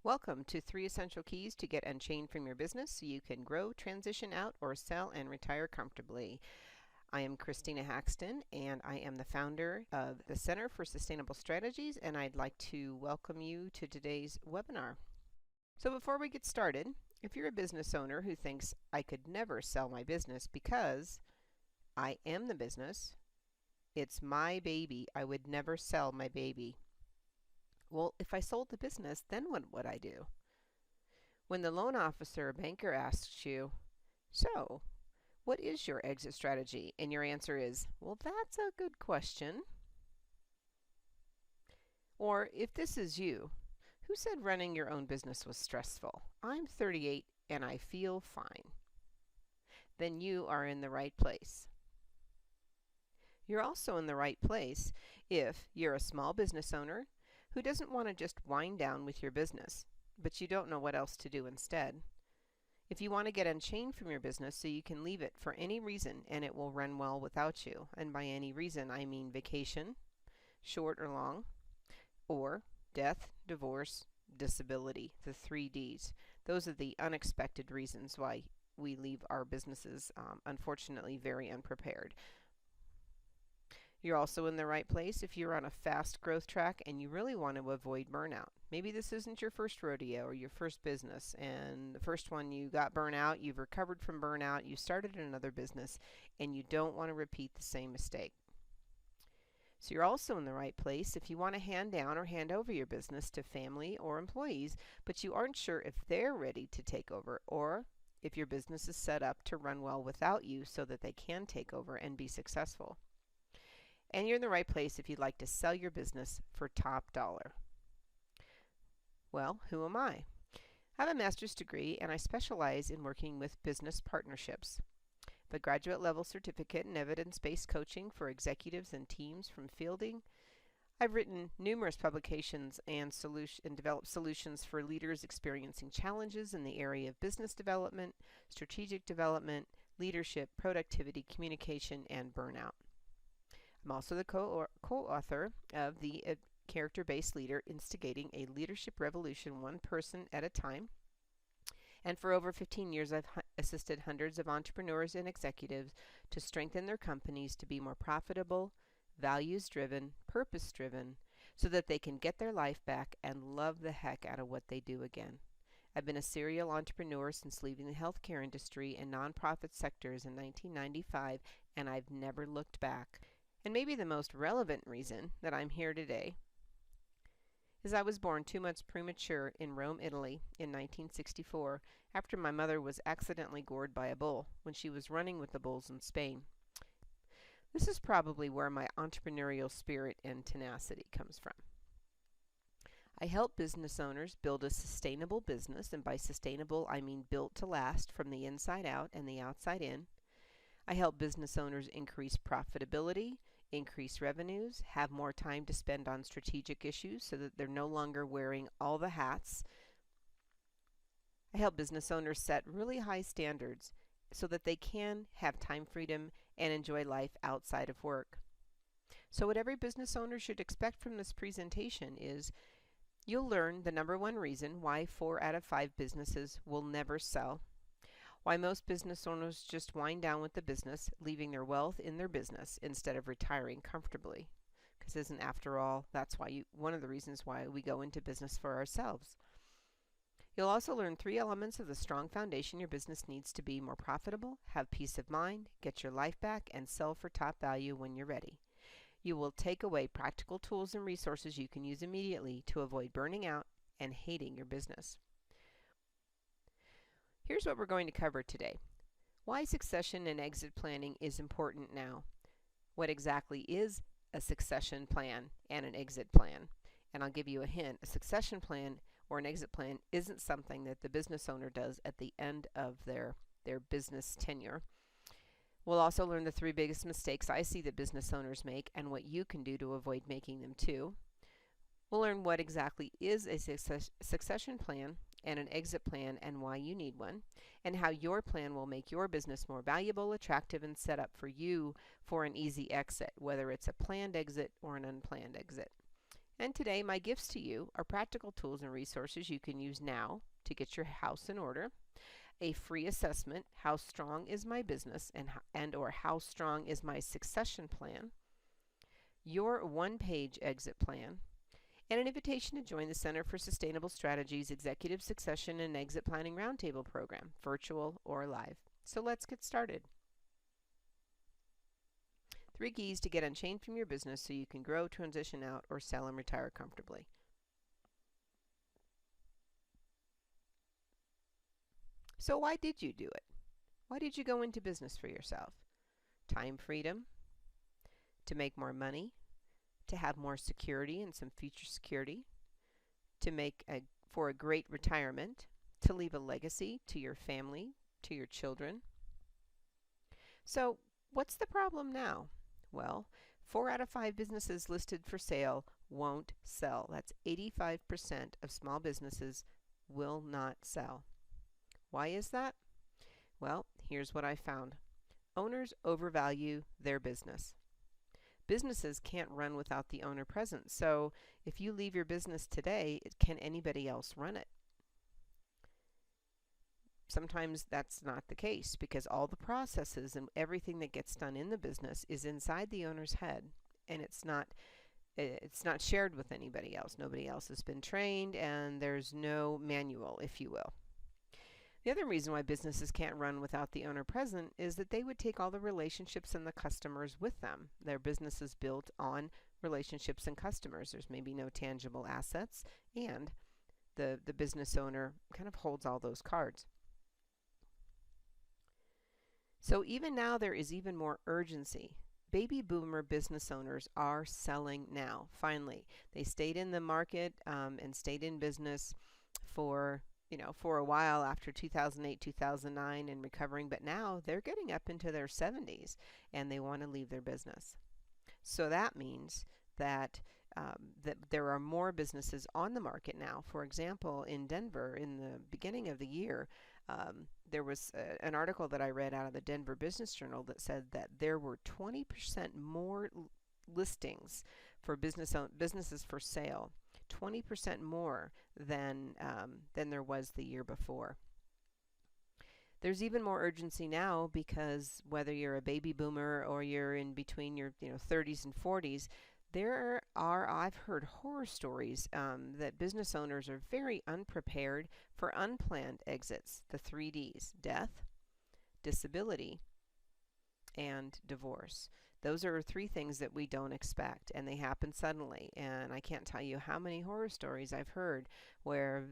Welcome to 3 Essential Keys to Get Unchained from Your Business so you can grow, transition out, or sell and retire comfortably. I am Christina Haxton, and I am the founder of the Center for Sustainable Strategies, and I'd like to welcome you to today's webinar. So before we get started, if you're a business owner who thinks I could never sell my business because I am the business, it's my baby, I would never sell my baby. Well, if I sold the business, then what would I do? When the loan officer or banker asks you, so, what is your exit strategy? And your answer is, well, that's a good question. Or if this is you, who said running your own business was stressful? I'm 38 and I feel fine. Then you are in the right place. You're also in the right place if you're a small business owner who doesn't want to just wind down with your business, but you don't know what else to do instead. If you want to get unchained from your business so you can leave it for any reason and it will run well without you, and by any reason I mean vacation, short or long, or death, divorce, disability, the 3 Ds. Those are the unexpected reasons why we leave our businesses, unfortunately, very unprepared. You're also in the right place if you're on a fast growth track and you really want to avoid burnout. Maybe this isn't your first rodeo or your first business, and the first one you got burnout, you've recovered from burnout, you started another business, and you don't want to repeat the same mistake. So you're also in the right place if you want to hand down or hand over your business to family or employees, but you aren't sure if they're ready to take over, or if your business is set up to run well without you so that they can take over and be successful. And you're in the right place if you'd like to sell your business for top dollar. Well, who am I? I have a master's degree and I specialize in working with business partnerships. I have a graduate level certificate in evidence-based coaching for executives and teams from fielding. I've written numerous publications and developed solutions for leaders experiencing challenges in the area of business development, strategic development, leadership, productivity, communication, and burnout. I'm also the co-author of the Character-Based Leader, Instigating a Leadership Revolution One Person at a Time. And for over 15 years, I've assisted hundreds of entrepreneurs and executives to strengthen their companies to be more profitable, values-driven, purpose-driven, so that they can get their life back and love the heck out of what they do again. I've been a serial entrepreneur since leaving the healthcare industry and nonprofit sectors in 1995, and I've never looked back. And maybe the most relevant reason that I'm here today is I was born 2 months premature in Rome, Italy in 1964 after my mother was accidentally gored by a bull when she was running with the bulls in Spain. This is probably where my entrepreneurial spirit and tenacity comes from. I help business owners build a sustainable business, and by sustainable I mean built to last from the inside out and the outside in. I help business owners increase profitability, increase revenues, have more time to spend on strategic issues so that they're no longer wearing all the hats. I help business owners set really high standards so that they can have time freedom and enjoy life outside of work. So what every business owner should expect from this presentation is you'll learn the number one reason why 4 out of 5 businesses will never sell, why most business owners just wind down with the business, leaving their wealth in their business instead of retiring comfortably. Because isn't, after all, that's why one of the reasons why we go into business for ourselves. You'll also learn 3 elements of the strong foundation your business needs to be more profitable, have peace of mind, get your life back, and sell for top value when you're ready. You will take away practical tools and resources you can use immediately to avoid burning out and hating your business. Here's what we're going to cover today. Why succession and exit planning is important now. What exactly is a succession plan and an exit plan? And I'll give you a hint. A succession plan or an exit plan isn't something that the business owner does at the end of their business tenure. We'll also learn the 3 biggest mistakes I see that business owners make and what you can do to avoid making them too. We'll learn what exactly is a succession plan and an exit plan and why you need one, and how your plan will make your business more valuable, attractive, and set up for you for an easy exit, whether it's a planned exit or an unplanned exit. And today, my gifts to you are practical tools and resources you can use now to get your house in order, a free assessment, how strong is my business and or how strong is my succession plan, your one-page exit plan, and an invitation to join the Center for Sustainable Strategies Executive Succession and Exit Planning Roundtable program, virtual or live. So let's get started. 3 keys to get unchained from your business so you can grow, transition out, or sell and retire comfortably. So why did you do it? Why did you go into business for yourself? Time freedom, to make more money, to have more security and some future security, for a great retirement, to leave a legacy to your family, to your children. So what's the problem now? Well, 4 out of 5 businesses listed for sale won't sell. That's 85% of small businesses will not sell. Why is that? Well, here's what I found. Owners overvalue their business. Businesses can't run without the owner present. So if you leave your business today, can anybody else run it? Sometimes that's not the case because all the processes and everything that gets done in the business is inside the owner's head, and it's not shared with anybody else. Nobody else has been trained, and there's no manual, if you will. The other reason why businesses can't run without the owner present is that they would take all the relationships and the customers with them. Their business is built on relationships and customers. There's maybe no tangible assets, and the business owner kind of holds all those cards. So even now there is even more urgency. Baby boomer business owners are selling now, finally. They stayed in the market and stayed in business for a while after 2008, 2009 and recovering, but now they're getting up into their 70s and they want to leave their business. So that means that there are more businesses on the market now. For example, in Denver, in the beginning of the year, there was an article that I read out of the Denver Business Journal that said that there were 20% more listings for businesses for sale, 20% more than there was the year before. There's even more urgency now because whether you're a baby boomer or you're in between your 30s and 40s, I've heard horror stories that business owners are very unprepared for unplanned exits, the 3 Ds, death, disability, and divorce. Those are 3 things that we don't expect, and they happen suddenly. And I can't tell you how many horror stories I've heard where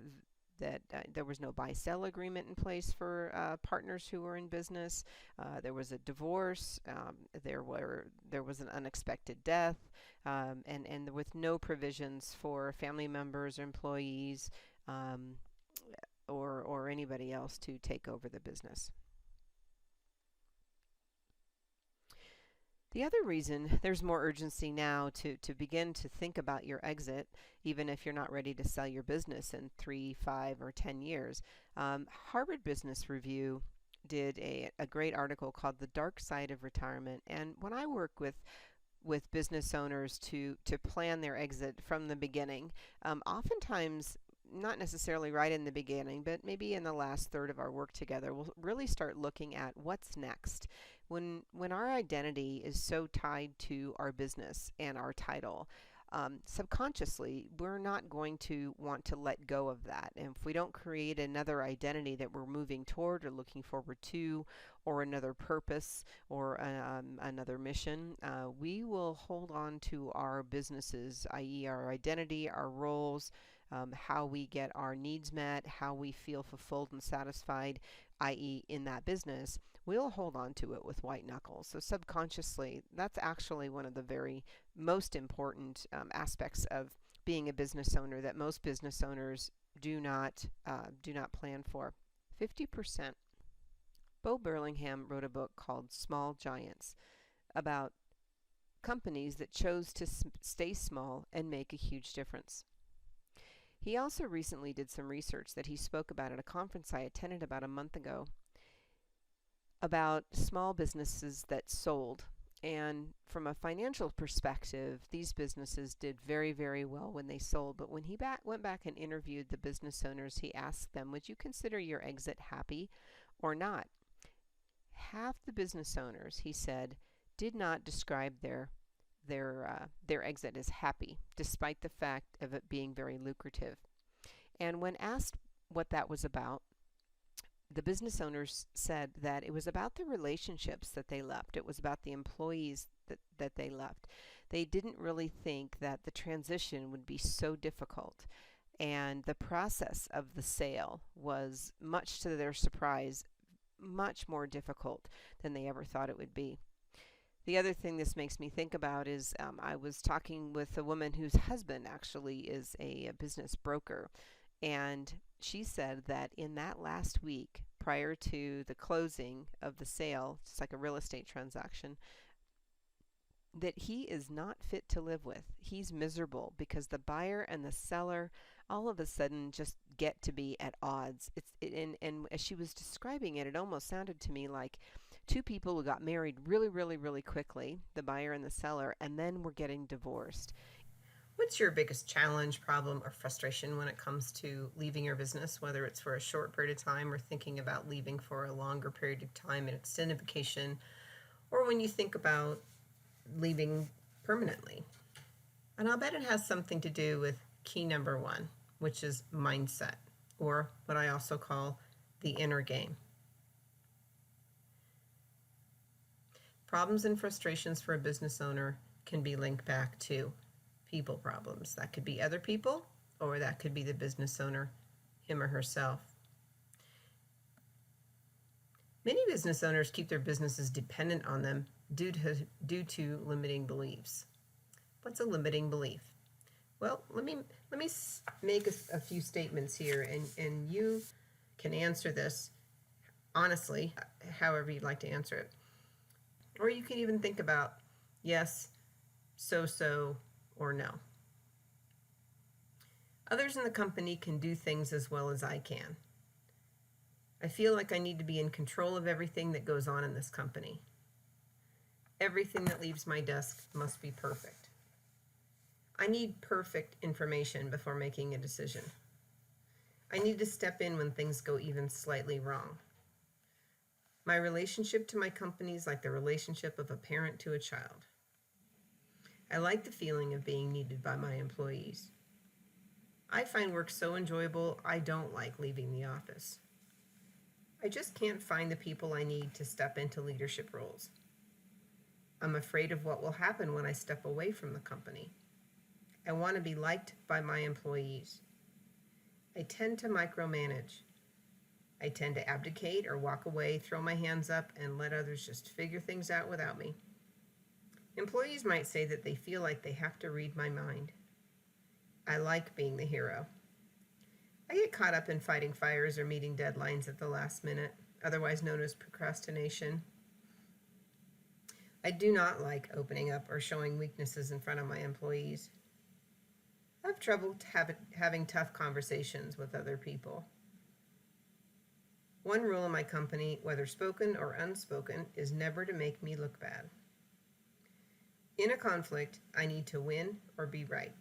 there was no buy-sell agreement in place for partners who were in business. There was a divorce. There was an unexpected death, and with no provisions for family members or employees or anybody else to take over the business. The other reason there's more urgency now to begin to think about your exit, even if you're not ready to sell your business in 3, 5, or 10 years. Harvard Business Review did a great article called The Dark Side of Retirement. And when I work with business owners to plan their exit from the beginning, oftentimes, not necessarily right in the beginning, but maybe in the last third of our work together, we'll really start looking at what's next. When our identity is so tied to our business and our title, subconsciously, we're not going to want to let go of that. And if we don't create another identity that we're moving toward or looking forward to, or another purpose or another mission, we will hold on to our businesses, i.e. our identity, our roles, how we get our needs met, how we feel fulfilled and satisfied, i.e. in that business. We'll hold on to it with white knuckles. So subconsciously, that's actually one of the very most important aspects of being a business owner that most business owners do not plan for. 50%. Bo Burlingham wrote a book called Small Giants about companies that chose to stay small and make a huge difference. He also recently did some research that he spoke about at a conference I attended about a month ago about small businesses that sold. And from a financial perspective, these businesses did very, very well when they sold. But when he went back and interviewed the business owners, he asked them, would you consider your exit happy or not? Half the business owners, he said, did not describe their exit as happy, despite the fact of it being very lucrative. And when asked what that was about, the business owners said that it was about the relationships that they left. It was about the employees that they left. They didn't really think that the transition would be so difficult. And the process of the sale was, much to their surprise, much more difficult than they ever thought it would be. The other thing this makes me think about is I was talking with a woman whose husband actually is a business broker. And she said that in that last week, prior to the closing of the sale, it's like a real estate transaction, that he is not fit to live with. He's miserable because the buyer and the seller all of a sudden just get to be at odds. And as she was describing it, it almost sounded to me like two people who got married really, really, really quickly, the buyer and the seller, and then were getting divorced. What's your biggest challenge, problem, or frustration when it comes to leaving your business, whether it's for a short period of time or thinking about leaving for a longer period of time, an extended vacation, or when you think about leaving permanently? And I'll bet it has something to do with key number one, which is mindset, or what I also call the inner game. Problems and frustrations for a business owner can be linked back to people problems. That could be other people, or that could be the business owner, him or herself. Many business owners keep their businesses dependent on them due to limiting beliefs. What's a limiting belief? Well, let me make a few statements here, and you can answer this honestly, however you'd like to answer it. Or you can even think about yes, so, or no. Others in the company can do things as well as I can. I feel like I need to be in control of everything that goes on in this company. Everything that leaves my desk must be perfect. I need perfect information before making a decision. I need to step in when things go even slightly wrong. My relationship to my company is like the relationship of a parent to a child. I like the feeling of being needed by my employees. I find work so enjoyable, I don't like leaving the office. I just can't find the people I need to step into leadership roles. I'm afraid of what will happen when I step away from the company. I want to be liked by my employees. I tend to micromanage. I tend to abdicate or walk away, throw my hands up, and let others just figure things out without me. Employees might say that they feel like they have to read my mind. I like being the hero. I get caught up in fighting fires or meeting deadlines at the last minute, otherwise known as procrastination. I do not like opening up or showing weaknesses in front of my employees. I have trouble having tough conversations with other people. One rule in my company, whether spoken or unspoken, is never to make me look bad. In a conflict, I need to win or be right.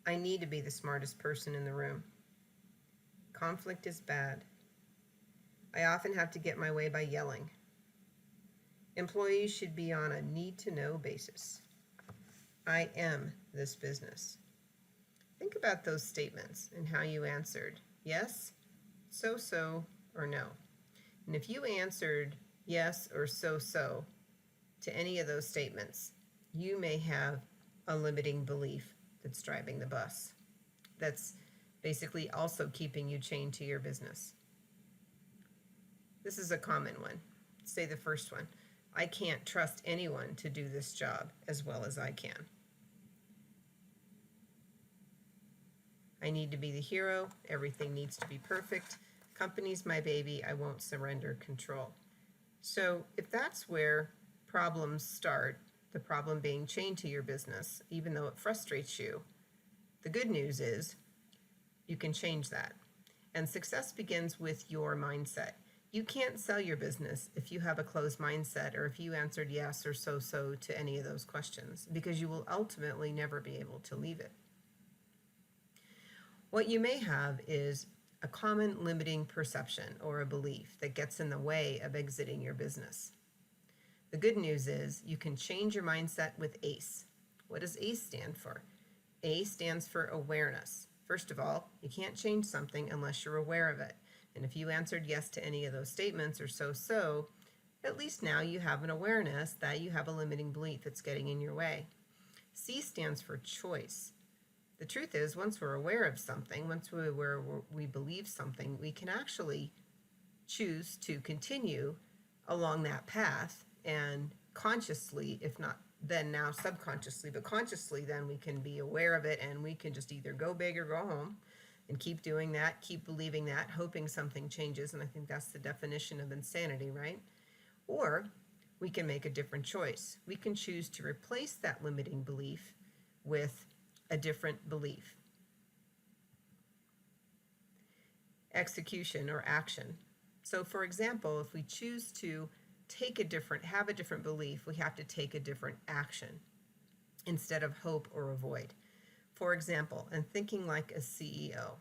I need to be the smartest person in the room. Conflict is bad. I often have to get my way by yelling. Employees should be on a need-to-know basis. I am this business. Think about those statements and how you answered yes, so, or no. And if you answered yes or so to any of those statements, you may have a limiting belief that's driving the bus. That's basically also keeping you chained to your business. This is a common one. Say the first one. I can't trust anyone to do this job as well as I can. I need to be the hero. Everything needs to be perfect. Company's my baby. I won't surrender control. So if that's where problems start, the problem being chained to your business, even though it frustrates you, the good news is you can change that. And success begins with your mindset. You can't sell your business if you have a closed mindset or if you answered yes or so to any of those questions, because you will ultimately never be able to leave it. What you may have is a common limiting perception or a belief that gets in the way of exiting your business. The good news is you can change your mindset with ACE. What does ACE stand for? A stands for awareness. First of all, you can't change something unless you're aware of it. And if you answered yes to any of those statements or so, at least now you have an awareness that you have a limiting belief that's getting in your way. C stands for choice. The truth is, once we're aware of something, once we believe something, we can actually choose to continue along that path, and consciously, if not then now subconsciously, but consciously, then we can be aware of it, and we can just either go big or go home and keep doing that, keep believing that, hoping something changes. And I think that's the definition of insanity, right? Or we can make a different choice. We can choose to replace that limiting belief with a different belief. Execution or action. So for example, if we choose to have a different belief, we have to take a different action instead of hope or avoid. For example, and thinking like a CEO.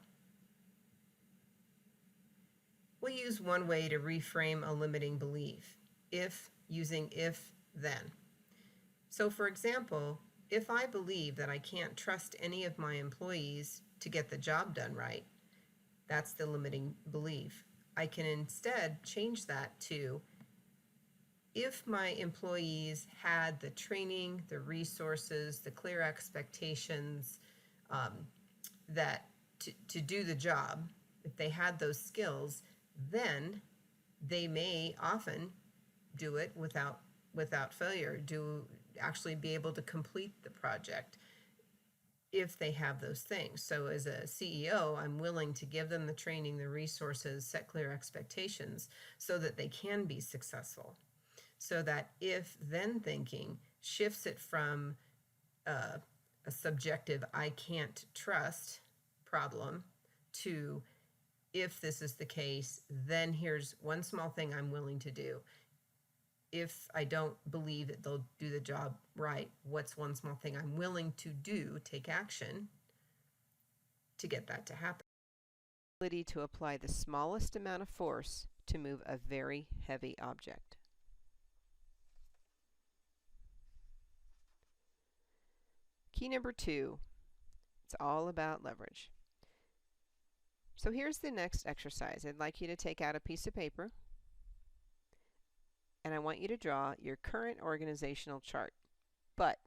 We'll use one way to reframe a limiting belief, using if, then. So for example, if I believe that I can't trust any of my employees to get the job done right, that's the limiting belief. I can instead change that to, if my employees had the training, the resources, the clear expectations that to do the job, if they had those skills, then they may often do it without failure, actually be able to complete the project if they have those things. So as a CEO, I'm willing to give them the training, the resources, set clear expectations so that they can be successful. So that if then thinking shifts it from a subjective I can't trust problem to, if this is the case, then here's one small thing I'm willing to do. If I don't believe that they'll do the job right, what's one small thing I'm willing to do, take action to get that to happen? Ability to apply the smallest amount of force to move a very heavy object. Key number 2, it's all about leverage. So here's the next exercise. I'd like you to take out a piece of paper, and I want you to draw your current organizational chart. But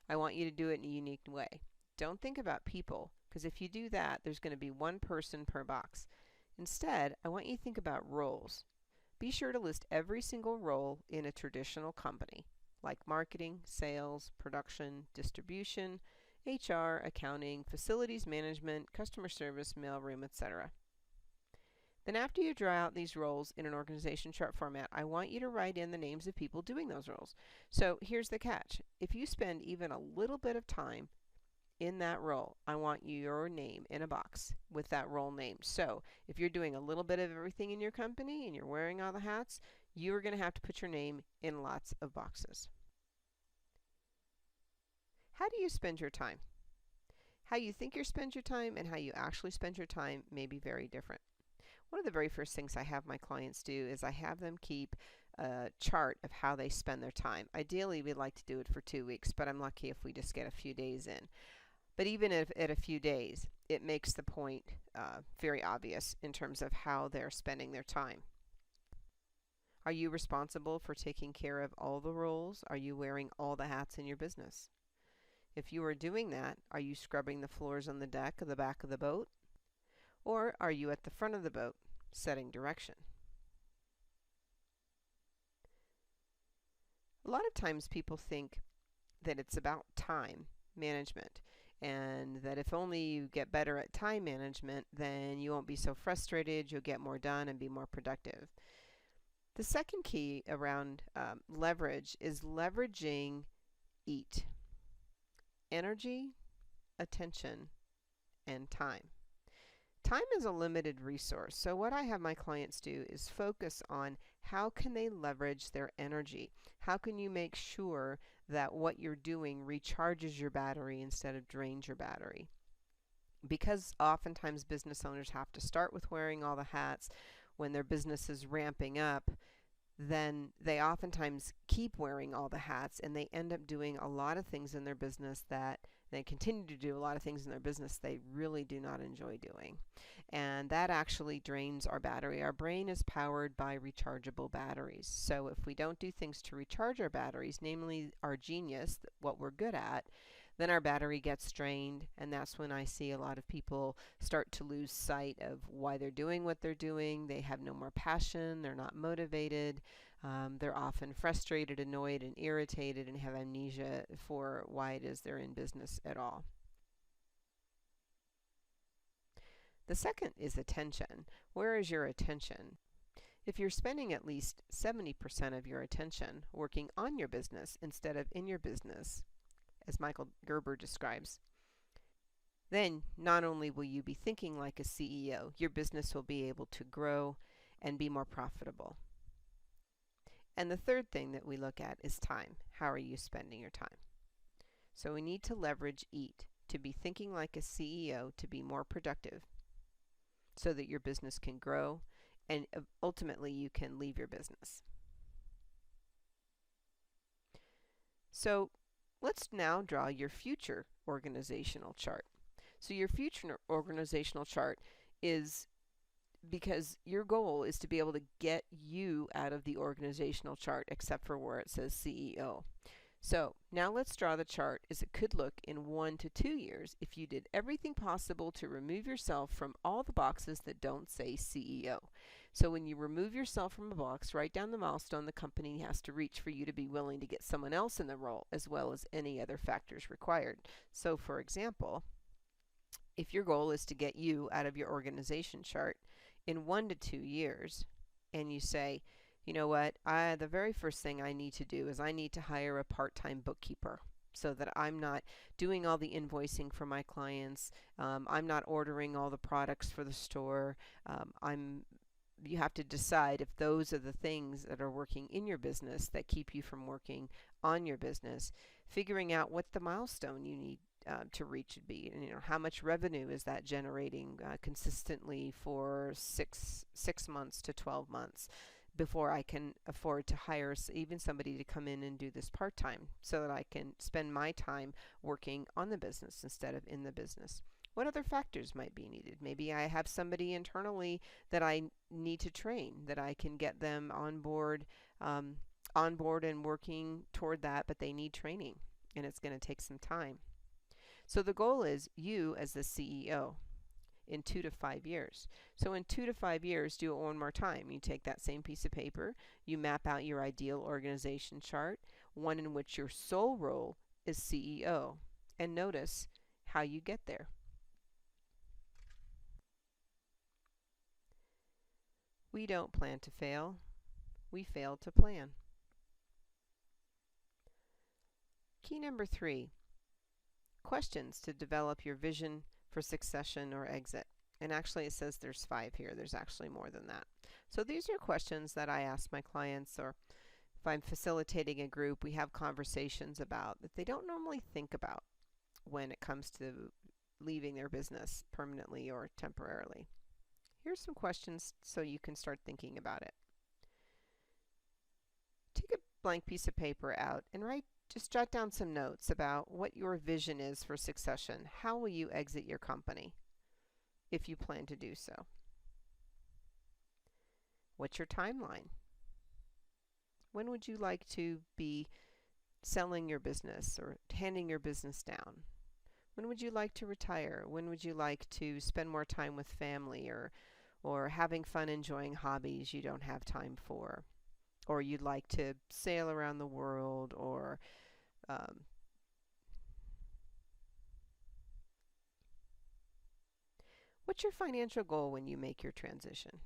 I want you to do it in a unique way. Don't think about people, because if you do that, there's going to be one person per box. Instead, I want you to think about roles. Be sure to list every single role in a traditional company, like marketing, sales, production, distribution, HR, accounting, facilities management, customer service, mailroom, etc. Then after you draw out these roles in an organization chart format, I want you to write in the names of people doing those roles. So here's the catch. If you spend even a little bit of time in that role, I want your name in a box with that role name. So if you're doing a little bit of everything in your company and you're wearing all the hats, you're going to have to put your name in lots of boxes. How do you spend your time? How you think you spend your time and how you actually spend your time may be very different. One of the very first things I have my clients do is I have them keep a chart of how they spend their time. Ideally, we'd like to do it for 2 weeks, but I'm lucky if we just get a few days in. But even if at a few days, it makes the point very obvious in terms of how they're spending their time. Are you responsible for taking care of all the roles? Are you wearing all the hats in your business? If you are doing that, are you scrubbing the floors on the deck of the back of the boat? Or are you at the front of the boat, setting direction? A lot of times people think that it's about time management, and that if only you get better at time management, then you won't be so frustrated, you'll get more done and be more productive. The second key around leverage is leveraging EAT. Energy, attention, and time. Time is a limited resource, so what I have my clients do is focus on how can they leverage their energy. How can you make sure that what you're doing recharges your battery instead of drains your battery? Because oftentimes business owners have to start with wearing all the hats when their business is ramping up, then they oftentimes keep wearing all the hats and they end up doing a lot of things in their business that they continue to do a lot of things in their business they really do not enjoy doing. And that actually drains our battery. Our brain is powered by rechargeable batteries. So if we don't do things to recharge our batteries, namely our genius, what we're good at, then our battery gets drained, and that's when I see a lot of people start to lose sight of why they're doing what they're doing. They have no more passion, they're not motivated, they're often frustrated, annoyed, and irritated, and have amnesia for why it is they're in business at all. The second is attention. Where is your attention? If you're spending at least 70% of your attention working on your business instead of in your business, as Michael Gerber describes, then not only will you be thinking like a CEO, your business will be able to grow and be more profitable. And the third thing that we look at is time. How are you spending your time? So we need to leverage EAT to be thinking like a CEO to be more productive so that your business can grow and ultimately you can leave your business. So let's now draw your future organizational chart. So your future organizational chart is because your goal is to be able to get you out of the organizational chart except for where it says CEO. So now let's draw the chart as it could look in 1 to 2 years if you did everything possible to remove yourself from all the boxes that don't say CEO. So when you remove yourself from a box, write down the milestone the company has to reach for you to be willing to get someone else in the role, as well as any other factors required. So for example, if your goal is to get you out of your organization chart in 1 to 2 years, and you say, you know what, the very first thing I need to do is I need to hire a part-time bookkeeper so that I'm not doing all the invoicing for my clients, I'm not ordering all the products for the store, you have to decide if those are the things that are working in your business that keep you from working on your business, figuring out what the milestone you need to reach would be, and how much revenue is that generating consistently for six months to 12 months before I can afford to hire even somebody to come in and do this part-time so that I can spend my time working on the business instead of in the business. What other factors might be needed? Maybe I have somebody internally that I need to train, that I can get them on board and working toward that, but they need training and it's going to take some time. So the goal is you as the CEO in 2 to 5 years. So in 2 to 5 years, do it one more time. You take that same piece of paper, you map out your ideal organization chart, one in which your sole role is CEO, and notice how you get there. We don't plan to fail, we fail to plan. Key number 3, questions to develop your vision for succession or exit. And actually it says there's 5 here. There's actually more than that. So these are questions that I ask my clients, or if I'm facilitating a group, we have conversations about that they don't normally think about when it comes to leaving their business permanently or temporarily. Here's some questions so you can start thinking about it. Take a blank piece of paper out and just jot down some notes about what your vision is for succession. How will you exit your company if you plan to do so? What's your timeline? When would you like to be selling your business or handing your business down? When would you like to retire? When would you like to spend more time with family, or having fun enjoying hobbies you don't have time for? Or you'd like to sail around the world, or what's your financial goal when you make your transition?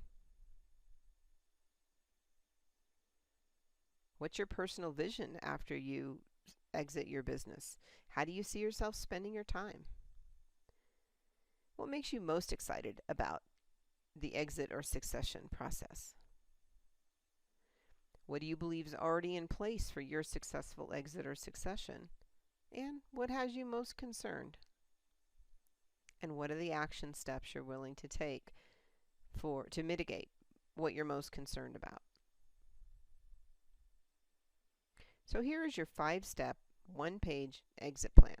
What's your personal vision after you exit your business? How do you see yourself spending your time? What makes you most excited about the exit or succession process? What do you believe is already in place for your successful exit or succession? And what has you most concerned? And what are the action steps you're willing to take to mitigate what you're most concerned about? So here is your 5-step, 1-page exit plan.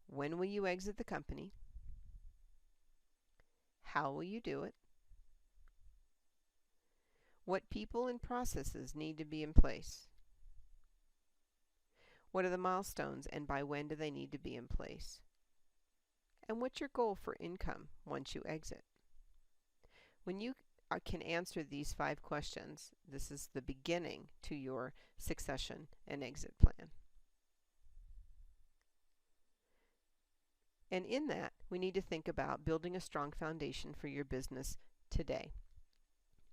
When will you exit the company? How will you do it? What people and processes need to be in place? What are the milestones and by when do they need to be in place? And what's your goal for income once you exit? When you can answer these 5 questions, this is the beginning to your succession and exit plan. And in that, we need to think about building a strong foundation for your business today.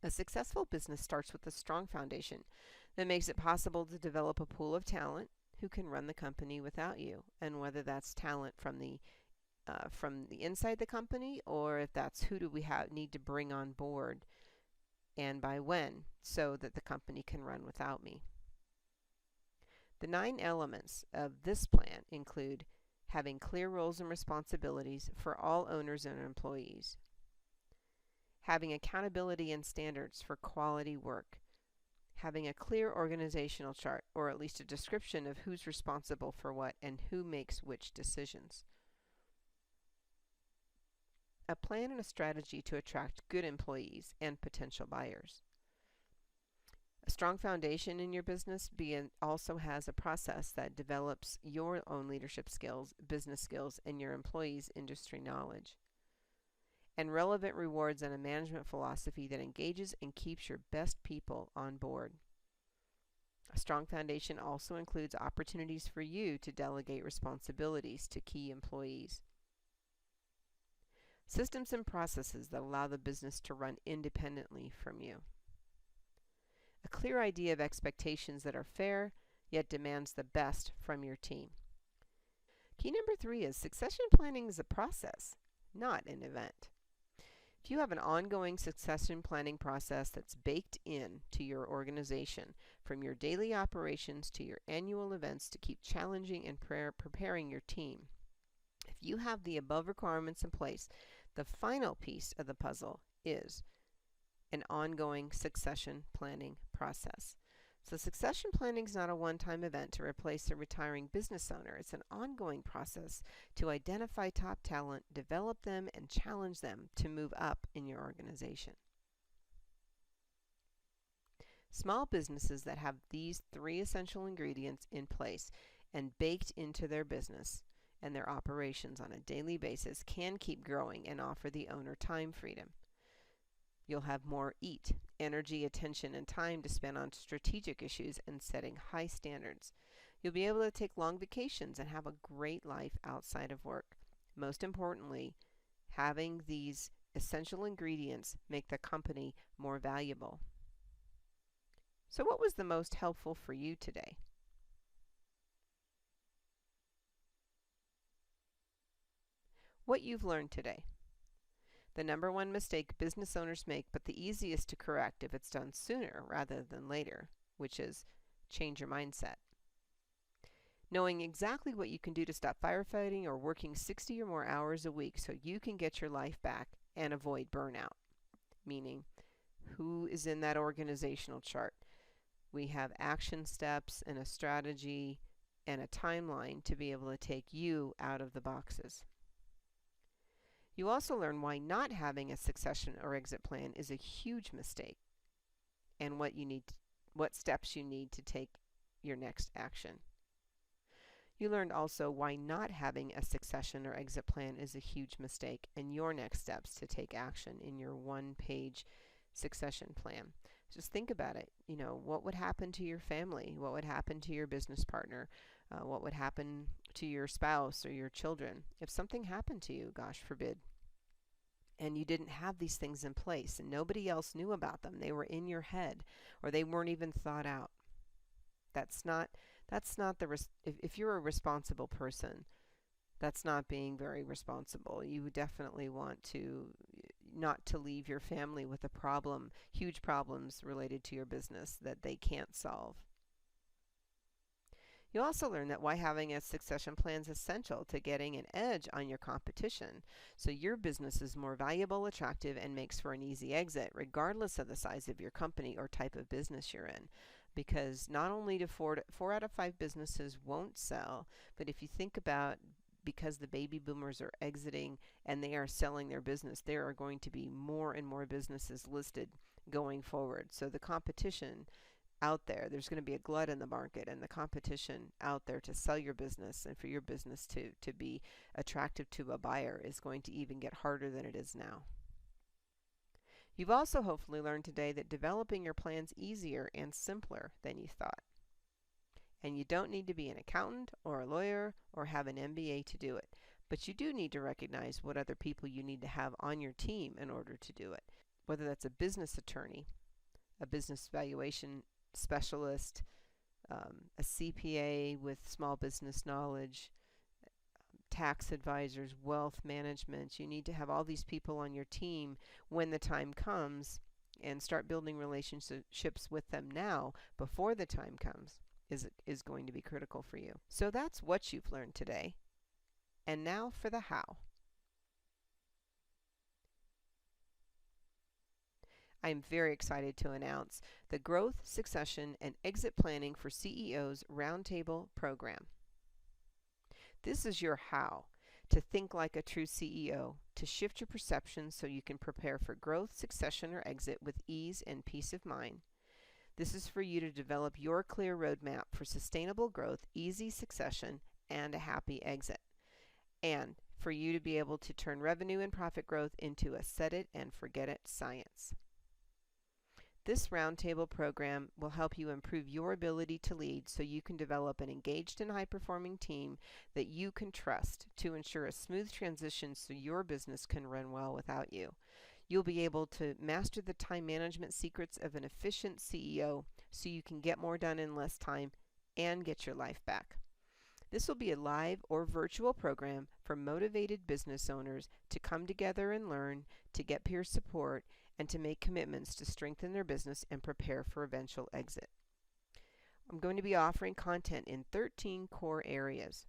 A successful business starts with a strong foundation that makes it possible to develop a pool of talent who can run the company without you, and whether that's talent from the inside the company, or if that's who do we need to bring on board and by when, so that the company can run without me. The 9 elements of this plan include having clear roles and responsibilities for all owners and employees, having accountability and standards for quality work, having a clear organizational chart, or at least a description of who's responsible for what and who makes which decisions, a plan and a strategy to attract good employees and potential buyers. A strong foundation in your business also has a process that develops your own leadership skills, business skills, and your employees' industry knowledge. And relevant rewards and a management philosophy that engages and keeps your best people on board. A strong foundation also includes opportunities for you to delegate responsibilities to key employees. Systems and processes that allow the business to run independently from you. A clear idea of expectations that are fair, yet demands the best from your team. Key number 3 is succession planning is a process, not an event. If you have an ongoing succession planning process that's baked in to your organization, from your daily operations to your annual events to keep challenging and preparing your team, if you have the above requirements in place, the final piece of the puzzle is an ongoing succession planning process. So succession planning is not a one-time event to replace a retiring business owner. It's an ongoing process to identify top talent, develop them, and challenge them to move up in your organization. Small businesses that have these 3 essential ingredients in place and baked into their business and their operations on a daily basis can keep growing and offer the owner time freedom. You'll have more energy, attention, and time to spend on strategic issues and setting high standards. You'll be able to take long vacations and have a great life outside of work. Most importantly, having these essential ingredients make the company more valuable. So what was the most helpful for you today? What you've learned today. The number 1 mistake business owners make, but the easiest to correct if it's done sooner rather than later, which is change your mindset. Knowing exactly what you can do to stop firefighting or working 60 or more hours a week so you can get your life back and avoid burnout. Meaning, who is in that organizational chart? We have action steps and a strategy and a timeline to be able to take you out of the boxes. You also learn why not having a succession or exit plan is a huge mistake and what steps you need to take your next action. You learned also why not having a succession or exit plan is a huge mistake and your next steps to take action in your 1-page succession plan. Just think about it. What would happen to your family? What would happen to your business partner? What would happen to your spouse or your children if something happened to you, gosh forbid, and you didn't have these things in place and nobody else knew about them? They were in your head or they weren't even thought out. That's not if you're a responsible person, That's not being very responsible. You definitely want to not to leave your family with a problem, huge problems related to your business that they can't solve. You also learn that why having a succession plan is essential to getting an edge on your competition, so your business is more valuable, attractive, and makes for an easy exit, regardless of the size of your company or type of business you're in. Because not only do four out of five businesses won't sell, but if you think about, because the baby boomers are exiting and they are selling their business, there are going to be more and more businesses listed going forward. So the competition out there, there's going to be a glut in the market, and the competition out there to sell your business and for your business to be attractive to a buyer is going to even get harder than it is now. You've also hopefully learned today that developing your plan's easier and simpler than you thought. And you don't need to be an accountant or a lawyer or have an MBA to do it. But you do need to recognize what other people you need to have on your team in order to do it. Whether that's a business attorney, a business valuation specialist, a CPA with small business knowledge, tax advisors, wealth management. You need to have all these people on your team when the time comes, and start building relationships with them now before the time comes is going to be critical for you. So that's what you've learned today. And now for the how. I am very excited to announce the Growth, Succession, and Exit Planning for CEOs Roundtable program. This is your how to think like a true CEO, to shift your perception so you can prepare for growth, succession, or exit with ease and peace of mind. This is for you to develop your clear roadmap for sustainable growth, easy succession, and a happy exit. And for you to be able to turn revenue and profit growth into a set it and forget it science. This roundtable program will help you improve your ability to lead so you can develop an engaged and high-performing team that you can trust to ensure a smooth transition so your business can run well without you. You'll be able to master the time management secrets of an efficient CEO so you can get more done in less time and get your life back. This will be a live or virtual program for motivated business owners to come together and learn, to get peer support, and to make commitments to strengthen their business and prepare for eventual exit. I'm going to be offering content in 13 core areas.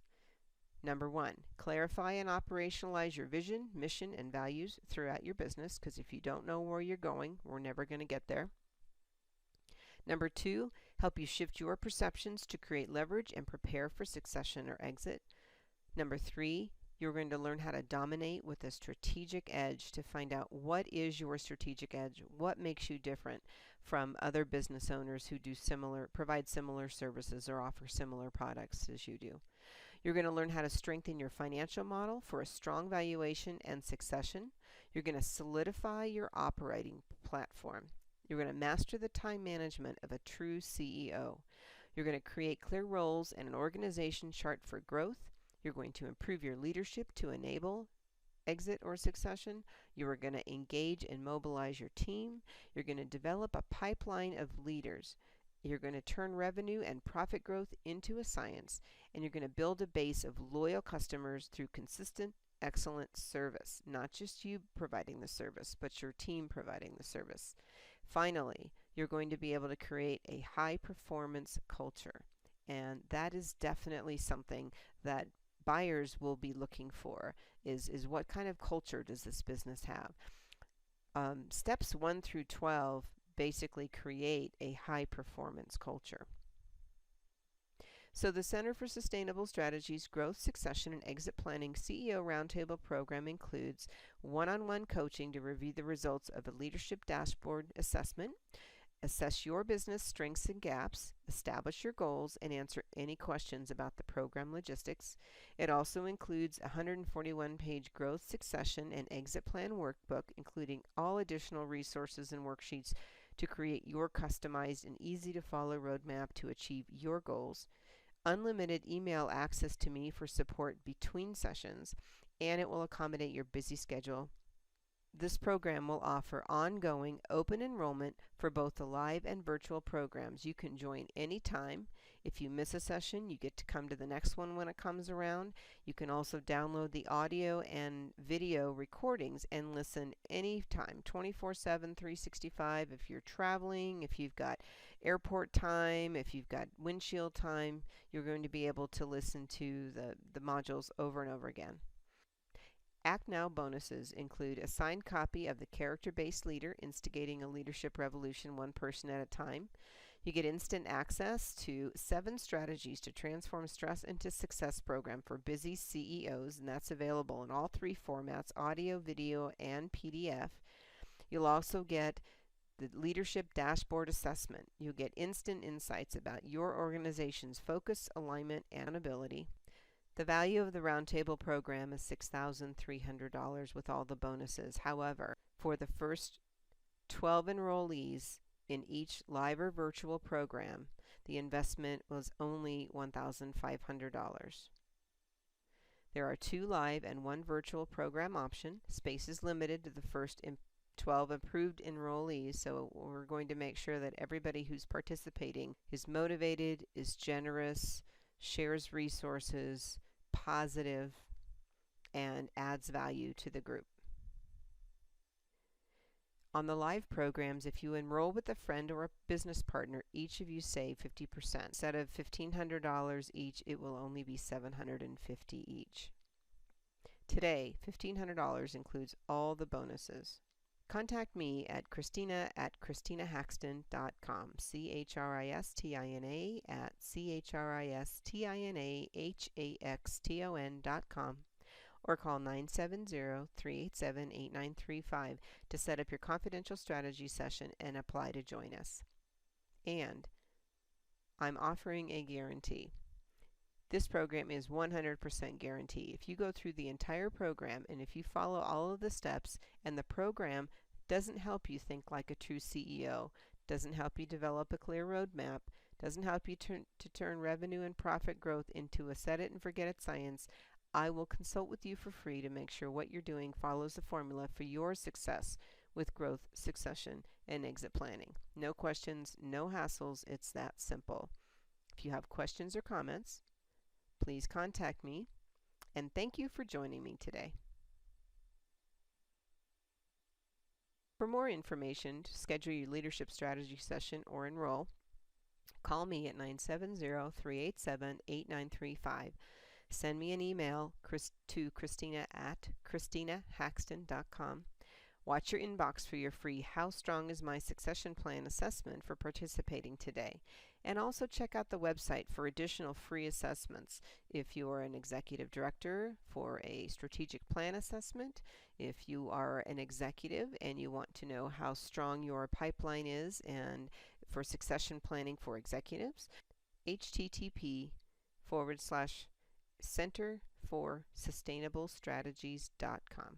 Number 1, clarify and operationalize your vision, mission, and values throughout your business, because if you don't know where you're going, we're never going to get there. Number 2, help you shift your perceptions to create leverage and prepare for succession or exit. Number 3, you're going to learn how to dominate with a strategic edge to find out what is your strategic edge, what makes you different from other business owners who provide similar services or offer similar products as you do. You're going to learn how to strengthen your financial model for a strong valuation and succession. You're going to solidify your operating platform. You're going to master the time management of a true CEO. You're going to create clear roles and an organization chart for growth. You're going to improve your leadership to enable exit or succession. You are going to engage and mobilize your team. You're going to develop a pipeline of leaders. You're going to turn revenue and profit growth into a science, and you're going to build a base of loyal customers through consistent, excellent service. Not just you providing the service, but your team providing the service. Finally, you're going to be able to create a high-performance culture, and that is definitely something that buyers will be looking for, is what kind of culture does this business have. Steps 1 through 12 basically create a high-performance culture. So the Center for Sustainable Strategies Growth, Succession, and Exit Planning CEO Roundtable program includes one-on-one coaching to review the results of a leadership dashboard assessment, assess your business strengths and gaps, establish your goals, and answer any questions about the program logistics. It also includes a 141-page growth, succession, and exit plan workbook, including all additional resources and worksheets to create your customized and easy-to-follow roadmap to achieve your goals, unlimited email access to me for support between sessions, and it will accommodate your busy schedule This program will offer ongoing open enrollment for both the live and virtual programs. You can join anytime. If you miss a session, you get to come to the next one when it comes around. You can also download the audio and video recordings and listen anytime, 24/7, 365. If you're traveling, if you've got airport time, if you've got windshield time, you're going to be able to listen to the modules over and over again. Act Now bonuses include a signed copy of The Character-Based Leader, Instigating a Leadership Revolution One Person at a Time. You get instant access to 7 strategies to transform stress into success program for busy CEOs, and that's available in all 3 formats, audio, video, and PDF. You'll also get the Leadership Dashboard Assessment. You'll get instant insights about your organization's focus, alignment, and ability. The value of the Roundtable program is $6,300 with all the bonuses. However, for the first 12 enrollees in each live or virtual program, the investment was only $1,500. There are 2 live and 1 virtual program option. Space is limited to the first 12 approved enrollees, so we're going to make sure that everybody who's participating is motivated, is generous, shares resources, positive, and adds value to the group. On the live programs, if you enroll with a friend or a business partner, each of you save 50%. Instead of $1,500 each, it will only be $750 each. Today, $1,500 includes all the bonuses. Contact me at Christina@ChristinaHaxton.com, CHRISTINA at CHRISTINAHAXTON.com, or call 970-387-8935 to set up your confidential strategy session and apply to join us. And I'm offering a guarantee. This program is 100% guarantee. If you go through the entire program and if you follow all of the steps and the program doesn't help you think like a true CEO, doesn't help you develop a clear roadmap, doesn't help you to turn revenue and profit growth into a set it and forget it science, I will consult with you for free to make sure what you're doing follows the formula for your success with growth, succession, and exit planning. No questions, no hassles, it's that simple. If you have questions or comments, please contact me, and thank you for joining me today. For more information, to schedule your leadership strategy session or enroll, call me at 970-387-8935. Send me an email to Christina@ChristinaHaxton.com. Watch your inbox for your free How Strong is My Succession Plan assessment for participating today. And also check out the website for additional free assessments. If you are an executive director, for a strategic plan assessment. If you are an executive and you want to know how strong your pipeline is and for succession planning for executives, http://centerforsustainablestrategies.com.